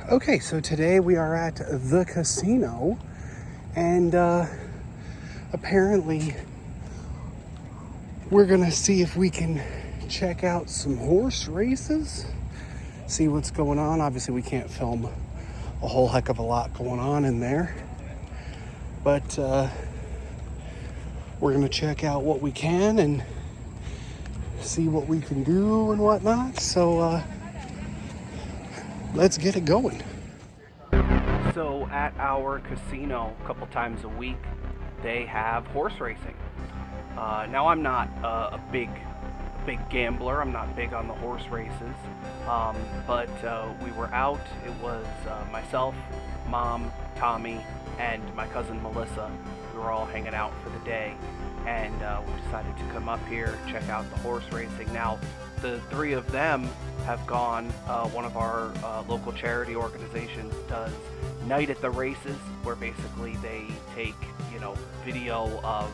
Okay, so today we are at the casino, and apparently we're gonna see if we can check out some horse races, see what's going on. Obviously, we can't film a whole heck of a lot going on in there, but we're gonna check out what we can and see what we can do and whatnot. So let's get it going. So at our casino, a couple times a week, they have horse racing. Now I'm not a big gambler. I'm not big on the horse races, but we were out. It was myself, Mom, Tommy, and my cousin Melissa. We were all hanging out for the day, and we decided to come up here, check out the horse racing. Now, the three of them have gone. One of our local charity organizations does Night at the Races, where basically they take, video of,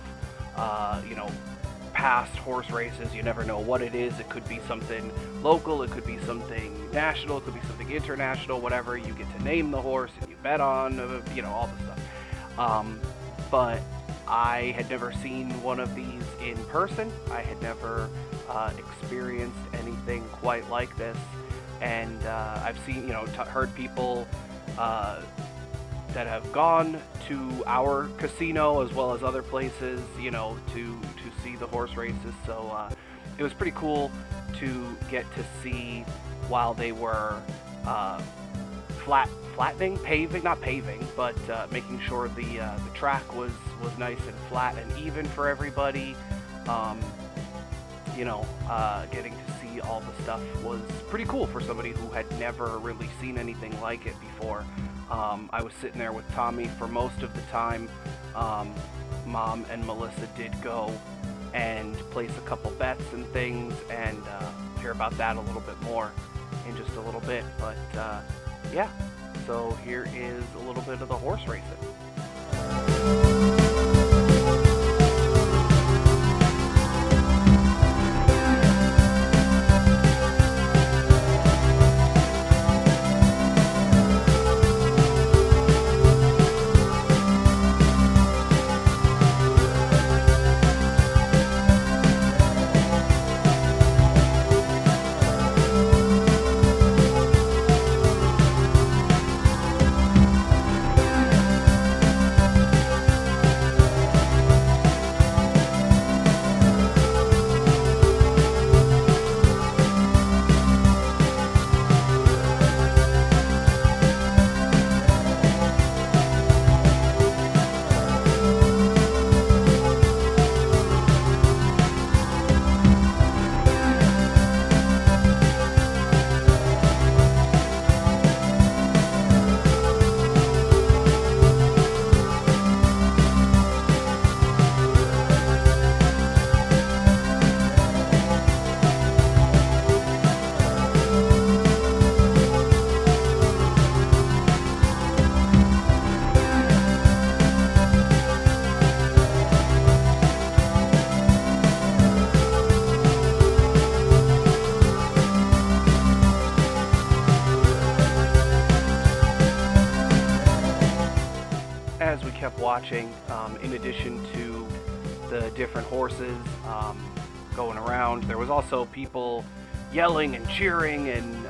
past horse races. You never know what it is. It could be something local, it could be something national, it could be something international, whatever. You get to name the horse and you bet on, all the stuff. But I had never seen one of these in person. I had never experienced anything quite like this. And I've seen, heard people that have gone to our casino as well as other places, to see the horse races. So it was pretty cool to get to see while they were making sure the track was nice and flat and even for everybody. Getting to see all the stuff was pretty cool for somebody who had never really seen anything like it before. I was sitting there with Tommy for most of the time. Mom and Melissa did go and place a couple bets and things, and hear about that a little bit more in just a little bit. But yeah, so here is a little bit of the horse racing. As we kept watching, in addition to the different horses going around, there was also people yelling and cheering and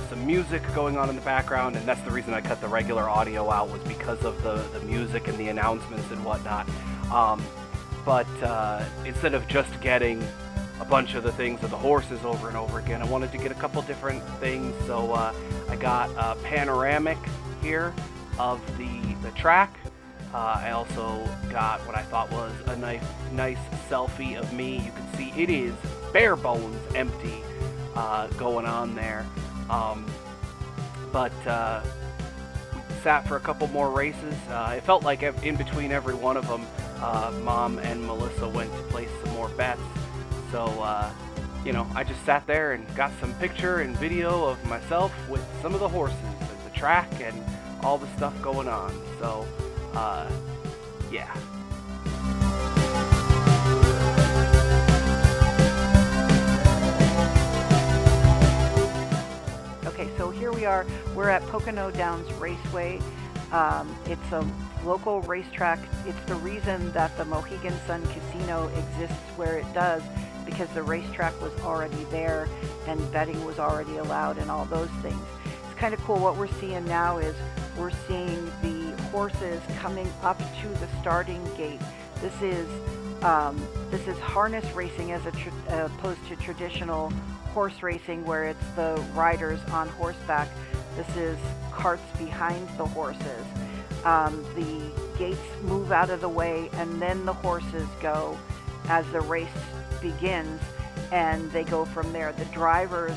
some music going on in the background, and that's the reason I cut the regular audio out, was because of the music and the announcements and whatnot. But instead of just getting a bunch of the things of the horses over and over again, I wanted to get a couple different things. So I got a panoramic here of the track. I also got what I thought was a nice selfie of me. You can see it is bare bones empty going on there. But we sat for a couple more races. It felt like in between every one of them, Mom and Melissa went to place some more bets. So, I just sat there and got some picture and video of myself with some of the horses and the track and all the stuff going on. So, yeah. Okay, so here we are. We're at Pocono Downs Raceway. It's a local racetrack. It's the reason that the Mohegan Sun Casino exists where it does, because the racetrack was already there and betting was already allowed and all those things. It's kind of cool. What we're seeing now is we're seeing the horses coming up to the starting gate. This is harness racing as opposed to traditional horse racing where it's the riders on horseback. This is carts behind the horses. The gates move out of the way and then the horses go as the race begins, and they go from there. The drivers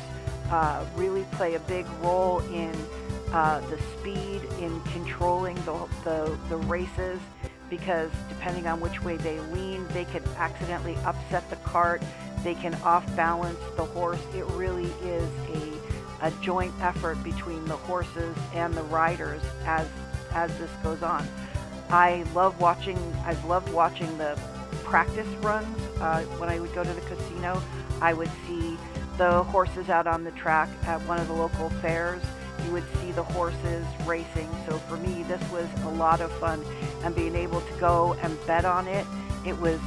really play a big role in the speed, in controlling the races, because depending on which way they lean, they can accidentally upset the cart, they can off-balance the horse. It really is a joint effort between the horses and the riders as this goes on. I've loved watching the practice runs. When I would go to the casino, I would see the horses out on the track at one of the local fairs. You would see the horses racing. So for me, this was a lot of fun, and being able to go and bet on it, it was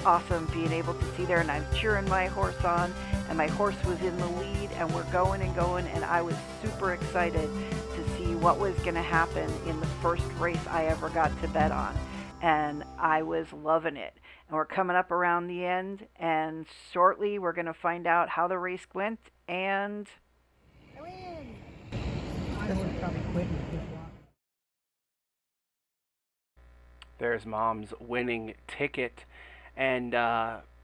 awesome being able to see there, and I'm cheering my horse on, and my horse was in the lead, and we're going and going, and I was super excited to see what was going to happen in the first race I ever got to bet on, and I was loving it. And we're coming up around the end, and shortly we're going to find out how the race went, and I win! I would probably quit. There's Mom's winning ticket. And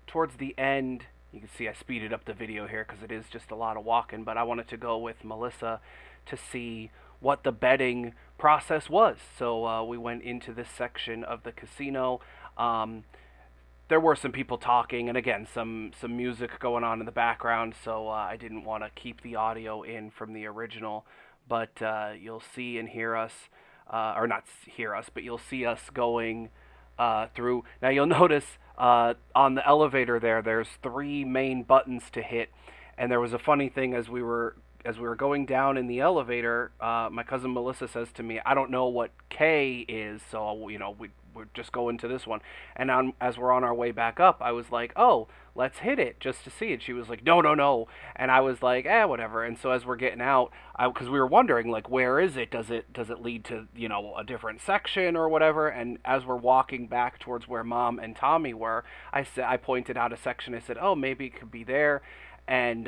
towards the end, you can see I speeded up the video here because it is just a lot of walking, but I wanted to go with Melissa to see what the betting process was. So we went into this section of the casino. There were some people talking, and again, some music going on in the background, so I didn't want to keep the audio in from the original, but you'll see and hear us, or not hear us, but you'll see us going through. Now you'll notice on the elevator there's 3 main buttons to hit, and there was a funny thing as we were going down in the elevator. My cousin Melissa says to me, "I don't know what K is," so we're just going to this one. And as we're on our way back up, I was like, "Oh, let's hit it just to see it." She was like, "No, no, no," and I was like, whatever." And so as we're getting out, because we were wondering, like, where is it? Does it lead to a different section or whatever? And as we're walking back towards where Mom and Tommy were, I pointed out a section. I said, "Oh, maybe it could be there." And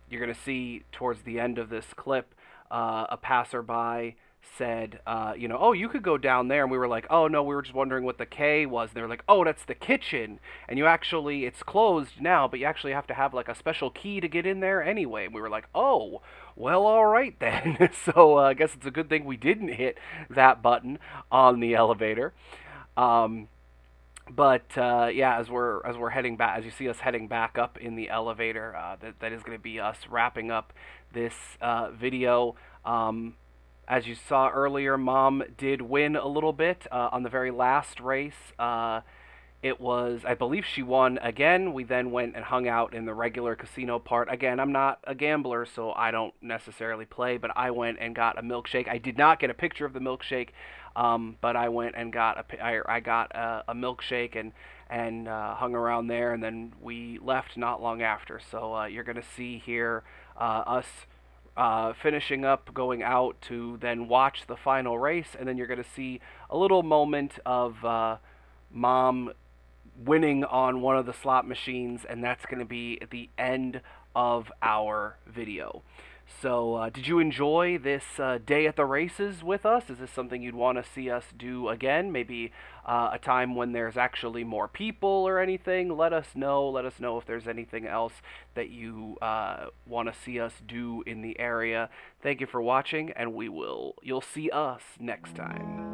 you're gonna see towards the end of this clip, a passerby said, "Oh, you could go down there," and we were like, "Oh no, we were just wondering what the K was." And they were like, "Oh, that's the kitchen, and it's closed now, but you actually have to have like a special key to get in there anyway." And we were like, "Oh, well, all right then." So I guess it's a good thing we didn't hit that button on the elevator. But yeah, as we're heading back, as you see us heading back up in the elevator, that is going to be us wrapping up this video. As you saw earlier, Mom did win a little bit on the very last race. It was, I believe she won again. We then went and hung out in the regular casino part. Again, I'm not a gambler, so I don't necessarily play, but I went and got a milkshake. I did not get a picture of the milkshake, but I went and got a milkshake and hung around there, and then we left not long after. So you're going to see here us finishing up, going out to then watch the final race, and then you're going to see a little moment of Mom winning on one of the slot machines, and that's going to be at the end of our video. So did you enjoy this day at the races with us? Is this something you'd want to see us do again? Maybe a time when there's actually more people or anything? Let us know. Let us know if there's anything else that you want to see us do in the area. Thank you for watching, and you'll see us next time.